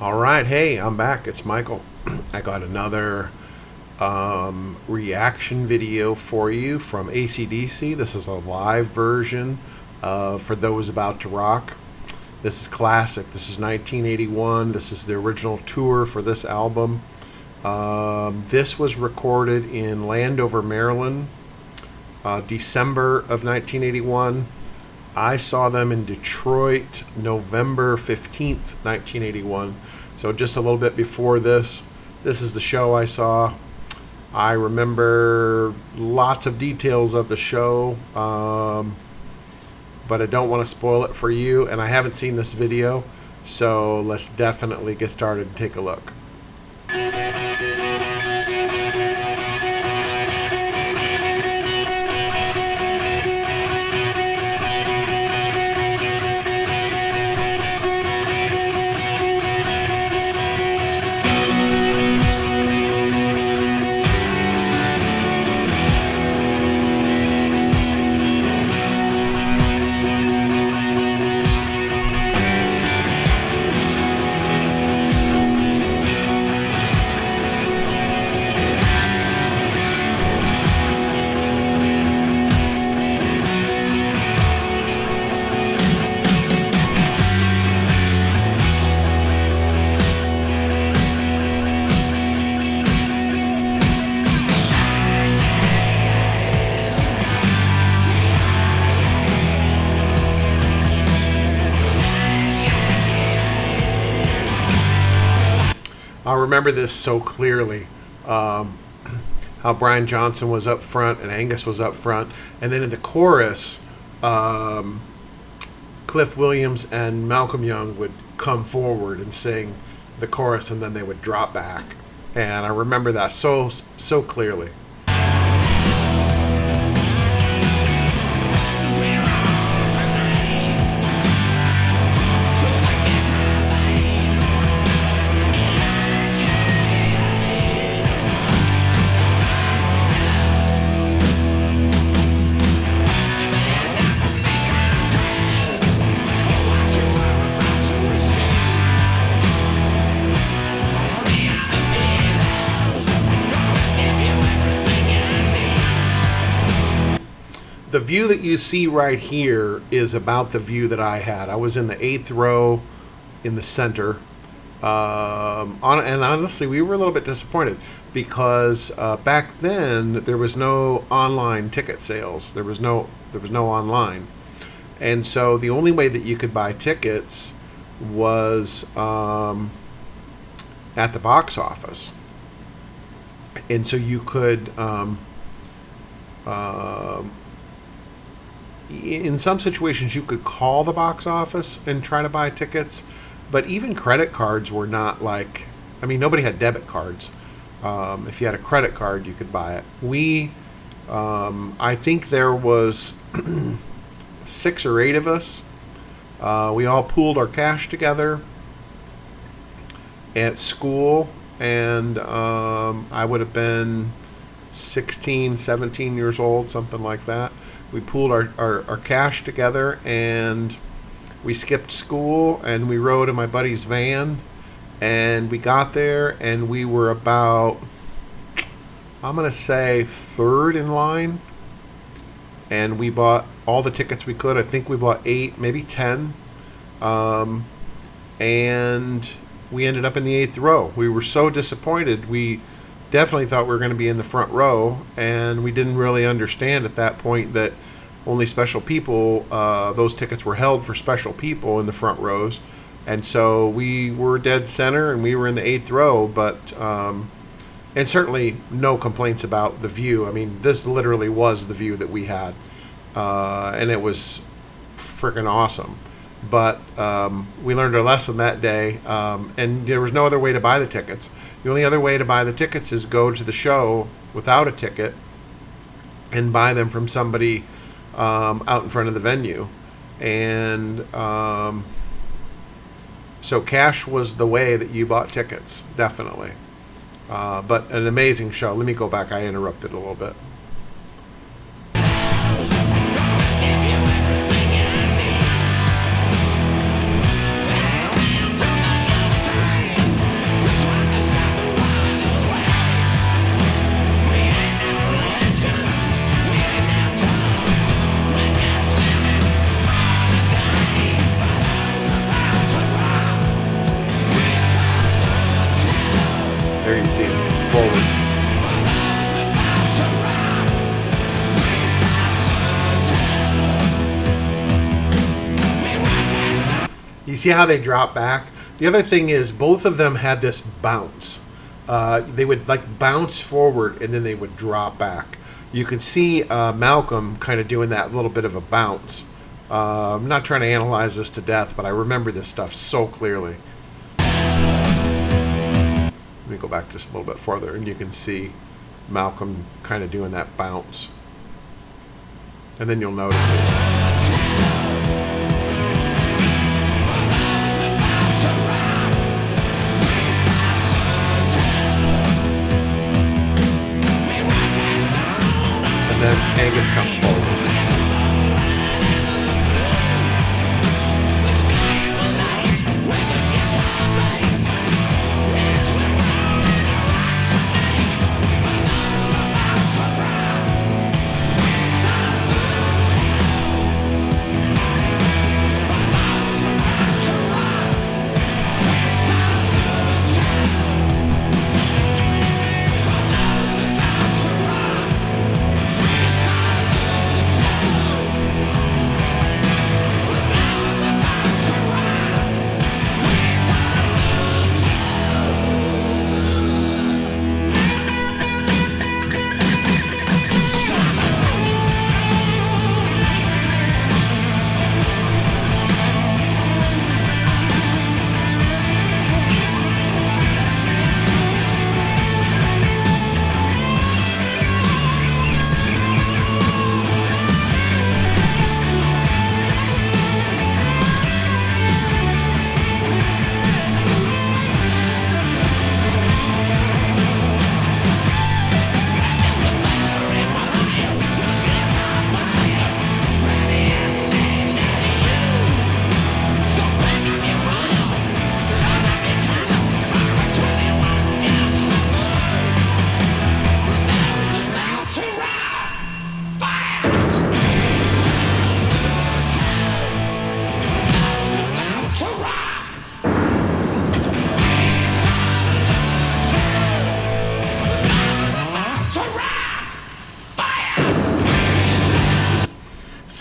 All right, hey, I'm back. It's Michael. I got another reaction video for you from AC/DC. This is a live version For Those About to Rock. This is classic. This is 1981. This is the original tour for this album. This was recorded in Landover, Maryland, December of 1981. I saw them in Detroit, November 15th, 1981. So just a little bit before this. This is the show I saw. I remember lots of details of the show, but I don't want to spoil it for you, and I haven't seen this video, so let's definitely get started and take a look. I remember this so clearly, how Brian Johnson was up front and Angus was up front, and then in the chorus, Cliff Williams and Malcolm Young would come forward and sing the chorus, and then they would drop back, and I remember that so clearly. The view that you see right here is about the view that I had. I was in the 8th row in the center. And honestly, we were a little bit disappointed because back then there was no online ticket sales. There was no online. And so the only way that you could buy tickets was at the box office. And so you could in some situations you could call the box office and try to buy tickets, but even credit cards were not like, I mean, nobody had debit cards. If you had a credit card, you could buy it. I think there was 6 or 8 of us. We all pooled our cash together at school, and I would have been 16, 17 years old, something like that. We pooled our cash together, and we skipped school, and we rode in my buddy's van, and we got there, and we were about, I'm going to say, 3rd in line, and we bought all the tickets we could. I think we bought 8, maybe 10, and we ended up in the 8th row. We were so disappointed. We definitely thought we were going to be in the front row, and we didn't really understand at that point that only special people, those tickets were held for special people in the front rows, and so we were dead center and we were in the 8th row, but and certainly no complaints about the view. I mean, this literally was the view that we had, and it was freaking awesome. But we learned our lesson that day, and there was no other way to buy the tickets. The only other way to buy the tickets is go to the show without a ticket and buy them from somebody out in front of the venue. And so cash was the way that you bought tickets, definitely. But an amazing show. Let me go back. I interrupted a little bit. you see it forward. You see how they drop back? The other thing is both of them had this bounce. They would like bounce forward and then they would drop back. You can see Malcolm kind of doing that little bit of a bounce. I'm not trying to analyze this to death, but I remember this stuff so clearly. Let me go back just a little bit farther and you can see Malcolm kind of doing that bounce. And then you'll notice it. Then Angus comes forward.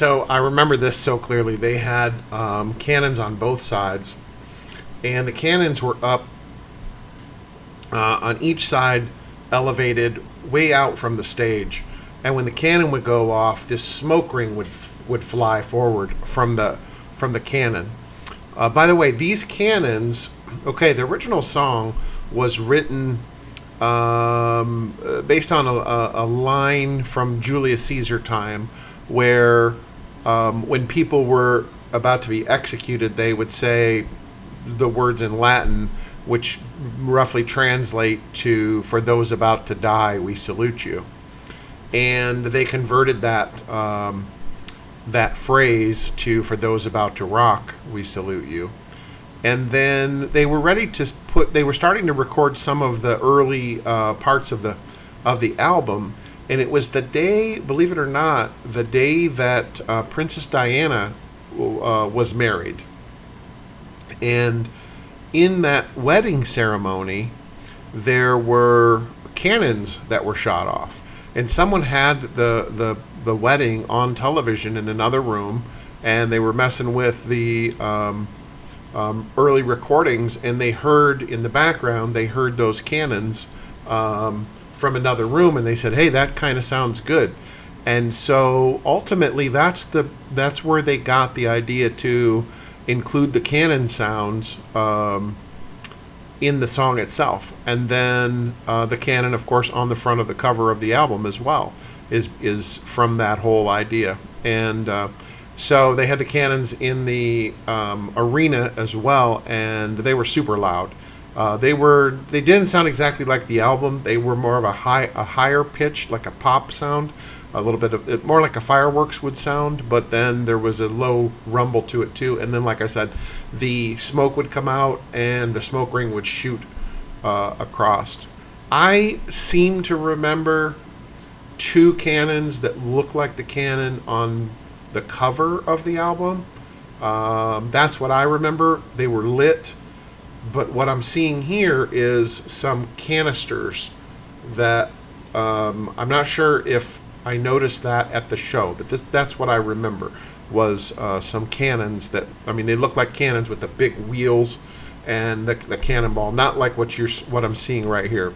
So I remember this so clearly. They had cannons on both sides, and the cannons were up on each side, elevated way out from the stage. And when the cannon would go off, this smoke ring would fly forward from the cannon. By the way, these cannons. Okay, the original song was written based on a line from Julius Caesar time, where when people were about to be executed, they would say the words in Latin, which roughly translate to, "For those about to die, we salute you." And they converted that that phrase to, "For those about to rock, we salute you." And then they were ready to they were starting to record some of the early parts of the album. And it was the day, believe it or not, the day that Princess Diana was married. And in that wedding ceremony, there were cannons that were shot off. And someone had the wedding on television in another room, and they were messing with the early recordings, and they heard in the background, they heard those cannons from another room, and they said, "Hey, that kind of sounds good." And so ultimately that's where they got the idea to include the cannon sounds in the song itself. And then the cannon, of course, on the front of the cover of the album as well is from that whole idea. And so they had the cannons in the arena as well, and they were super loud. They didn't sound exactly like the album. They were more of a higher pitched, like a pop sound, a little bit of it, more like a fireworks would sound. But then there was a low rumble to it too. And then, like I said, the smoke would come out and the smoke ring would shoot across. I seem to remember two cannons that look like the cannon on the cover of the album. That's what I remember. They were lit. But what I'm seeing here is some canisters that I'm not sure if I noticed that at the show, but that's what I remember was some cannons that, I mean, they look like cannons with the big wheels and the cannonball, not like what I'm seeing right here.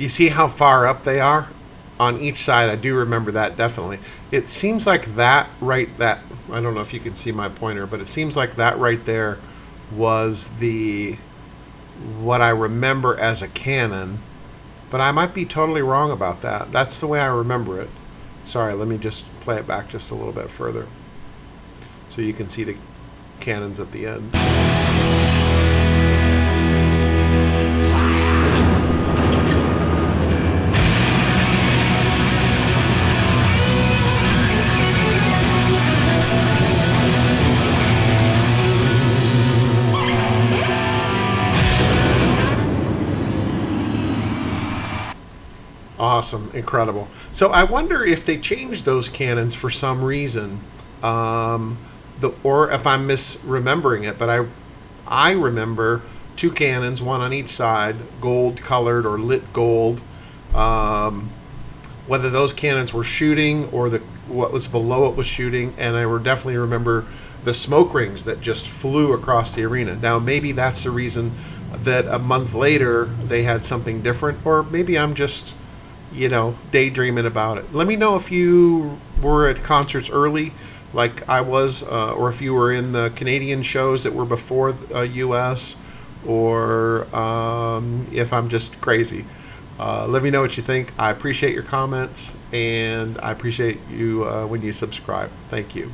You see how far up they are on each side? I do remember that definitely. It seems like that I don't know if you can see my pointer, but it seems like that right there was what I remember as a cannon, but I might be totally wrong about that. That's the way I remember it. Sorry, let me just play it back just a little bit further so you can see the cannons at the end. Awesome, incredible. So I wonder if they changed those cannons for some reason, or if I'm misremembering it. But I remember two cannons, one on each side, gold colored or lit gold. Whether those cannons were shooting or what was below it was shooting, and I definitely remember the smoke rings that just flew across the arena. Now maybe that's the reason that a month later they had something different, or maybe I'm just daydreaming about it. Let me know if you were at concerts early, like I was, or if you were in the Canadian shows that were before U.S., or if I'm just crazy. Let me know what you think. I appreciate your comments, and I appreciate you when you subscribe. Thank you.